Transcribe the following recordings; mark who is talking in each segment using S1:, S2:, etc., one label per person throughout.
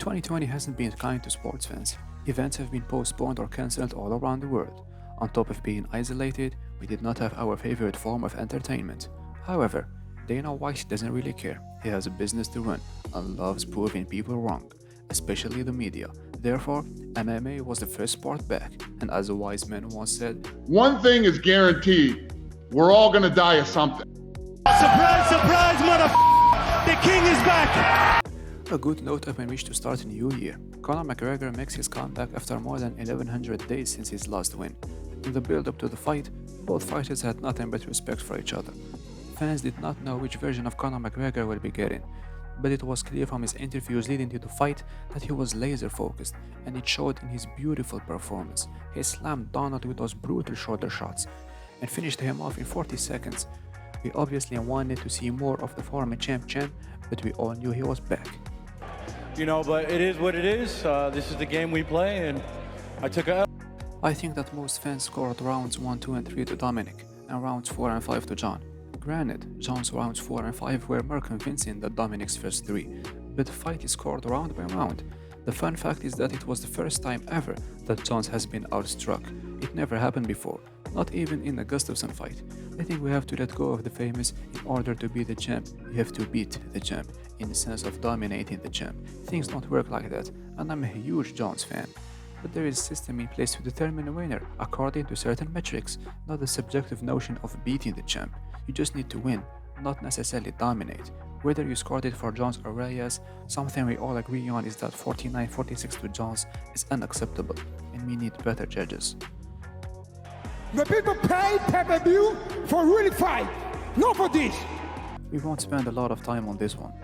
S1: 2020 hasn't been kind to sports fans. Events have been postponed or cancelled all around the world. On top of being isolated, we did not have our favorite form of entertainment. However, Dana White doesn't really care. He has a business to run and loves proving people wrong, especially the media. Therefore, MMA was the first sport back, and as a wise man once said,
S2: "One thing is guaranteed, we're all gonna die of something."
S3: Surprise, surprise, The king is back!
S1: a good note upon which to start a new year. Conor McGregor makes his comeback after more than 1100 days since his last win. In the build-up to the fight, both fighters had nothing but respect for each other. Fans did not know which version of Conor McGregor will be getting, but it was clear from his interviews leading to the fight that he was laser-focused, and it showed in his beautiful performance. He slammed Donald with those brutal shoulder shots and finished him off in 40 seconds. We obviously wanted to see more of the former champ, but we all knew he was back.
S3: But it is what it is. This is the game we play, and I took a L.
S1: I think that most fans scored rounds 1, 2, and 3 to Dominic, and rounds 4 and 5 to John. Granted, John's rounds 4 and 5 were more convincing than Dominic's first 3, but the fight is scored round by round. The fun fact is that it was the first time ever that Jones has been outstruck. It never happened before, not even in a Gustafsson fight. I think we have to let go of the famous "in order to be the champ, you have to beat the champ," in the sense of dominating the champ. Things don't work like that, and I'm a huge Jones fan. But there is a system in place to determine a winner according to certain metrics, not the subjective notion of beating the champ. You just need to win, not necessarily dominate. Whether you scored it for Jones or Reyes, something we all agree on is that 49-46 to Jones is unacceptable, and we need better judges.
S4: The people pay pay-per-view for really fight, not for this.
S1: We won't spend a lot of time on this one,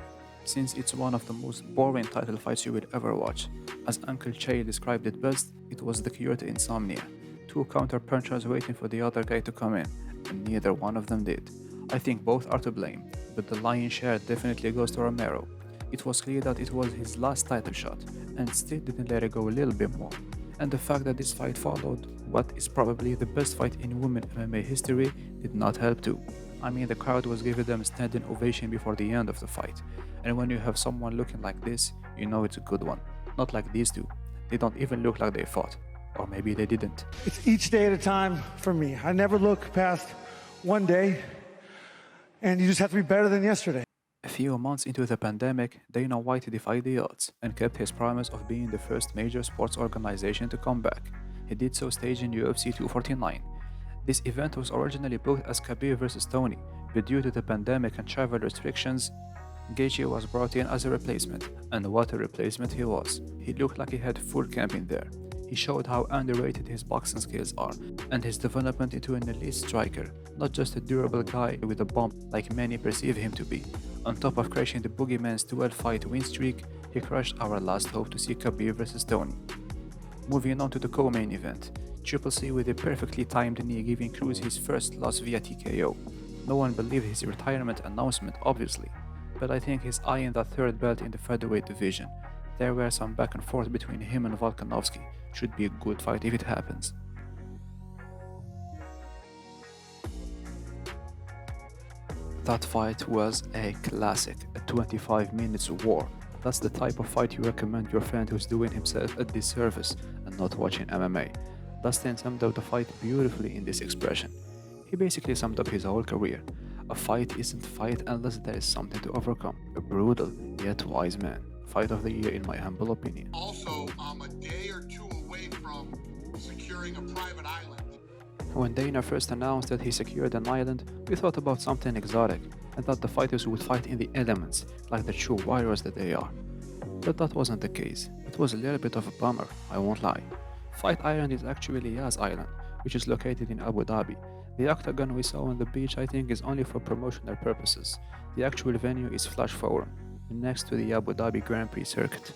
S1: since it's one of the most boring title fights you will ever watch. As Uncle Che described it best, it was the cure to insomnia. Two counter-punchers waiting for the other guy to come in, and neither one of them did. I think both are to blame, but the lion's share definitely goes to Romero. It was clear that it was his last title shot, and still didn't let it go a little bit more. And the fact that this fight followed what is probably the best fight in women MMA history did not help too. I mean, the crowd was giving them a standing ovation before the end of the fight. And when you have someone looking like this, you know it's a good one. Not like these two. They don't even look like they fought. Or maybe they didn't.
S4: It's each day at a time for me. I never look past one day, and you just have to be better than yesterday.
S1: A few months into the pandemic, Dana White defied the odds and kept his promise of being the first major sports organization to come back. He did so staging UFC 249. This event was originally booked as Khabib vs Tony, but due to the pandemic and travel restrictions, GAETHJE was brought in as a replacement, and what a replacement he was. He looked like he had full camp in there. He showed how underrated his boxing skills are, and his development into an elite striker, not just a durable guy with a bump like many perceive him to be. On top of crushing the Boogeyman's 12-fight win streak, he crushed our last hope to see Khabib vs Tony. Moving on to the co-main event, Triple C with a perfectly timed knee giving Cruz his first loss via TKO. No one believed his retirement announcement, obviously, but I think he's eyeing that third belt in the featherweight division. There were some back and forth between him and Volkanovski. Should be a good fight if it happens. That fight was a classic, a 25 minutes war. That's the type of fight you recommend your friend who's doing himself a disservice and not watching MMA. Dustin summed up the fight beautifully in this expression. He basically summed up his whole career. A fight isn't a fight unless there is something to overcome. A brutal, yet wise man. Fight of the year in my humble opinion.
S2: Also, I'm a day or two away from securing a private island.
S1: When Dana first announced that he secured an island, we thought about something exotic and that the fighters would fight in the elements, like the true warriors that they are. But that wasn't the case. It was a little bit of a bummer, I won't lie. Fight Island is actually Yas Island, which is located in Abu Dhabi. The octagon we saw on the beach I think is only for promotional purposes. The actual venue is Flash Forum, next to the Abu Dhabi Grand Prix circuit.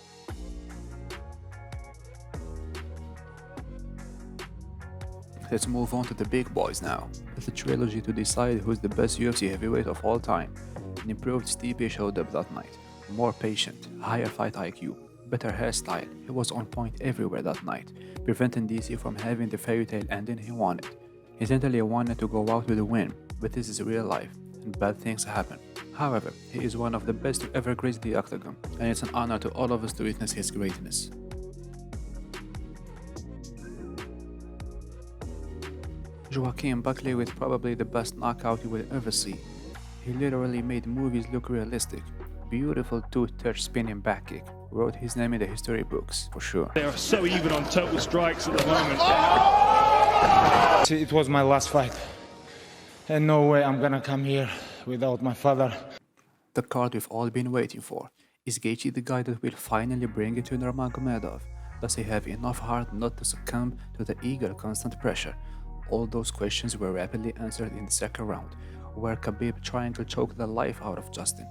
S1: Let's move on to the big boys now. It's a trilogy to decide who's the best UFC heavyweight of all time. An improved Stipe showed up that night. More patient, higher fight IQ, better hairstyle. He was on point everywhere that night, preventing DC from having the fairy tale ending he wanted. He certainly wanted to go out with a win, but this is real life. and bad things happen. However, he is one of the best to ever grace the octagon, and it's an honor to all of us to witness his greatness. Joaquin Buckley with probably the best knockout you will ever see. He literally made movies look realistic. Beautiful two-touch spinning back kick. Wrote his name in the history books, for sure.
S5: They are so even on total strikes at the moment.
S6: It was my last fight. And no way I'm gonna come here without my father.
S1: The card we've all been waiting for. Is GAETHJE the guy that will finally bring it to Nurmagomedov? Does he have enough heart not to succumb to the eager constant pressure? All those questions were rapidly answered in the second round, where Khabib triangle choked the life out of Justin,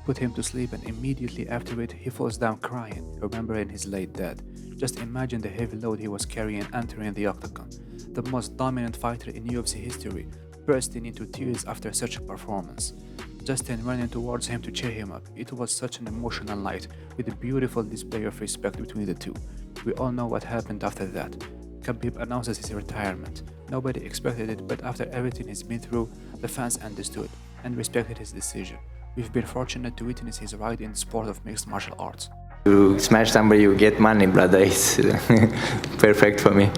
S1: put him to sleep, and immediately after it he falls down crying, remembering his late dad. Just imagine the heavy load he was carrying entering the octagon. The most dominant fighter in UFC history, bursting into tears after such a performance. Justin running towards him to cheer him up. It was such an emotional night, with a beautiful display of respect between the two. We all know what happened after that. Khabib announces his retirement. Nobody expected it, but after everything he's been through, the fans understood and respected his decision. We've been fortunate to witness his ride in the sport of mixed martial arts.
S7: To smash somebody, you get money, brother. It's perfect for me.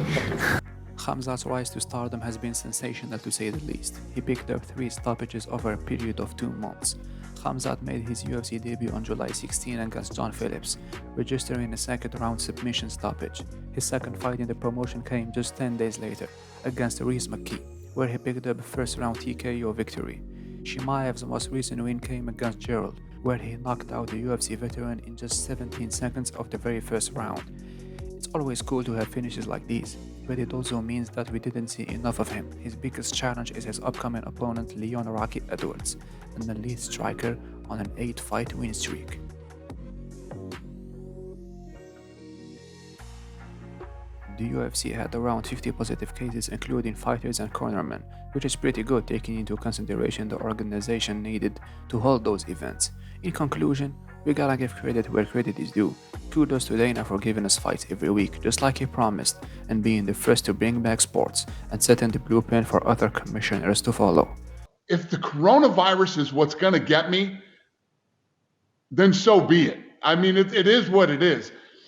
S1: Khamzat's rise to stardom has been sensational to say the least. He picked up 3 stoppages over a period of 2 months. Khamzat made his UFC debut on July 16 against John Phillips, registering a second-round submission stoppage. His second fight in the promotion came just 10 days later, against Rhys McKee, where he picked up a first-round TKO victory. Chimaev's most recent win came against Gerald, where he knocked out the UFC veteran in just 17 seconds of the very first round. It's always cool to have finishes like these, but it also means that we didn't see enough of him. His biggest challenge is his upcoming opponent Leon Rocky Edwards, an elite striker on an 8-fight win streak. The UFC had around 50 positive cases, including fighters and cornermen, which is pretty good taking into consideration the organization needed to hold those events. In conclusion, we gotta give credit where credit is due. Kudos to Dana for giving us fights every week, just like he promised, and being the first to bring back sports and setting the blueprint for other commissioners to follow.
S2: If the coronavirus is what's going to get me, then so be it. I mean, it is what it is.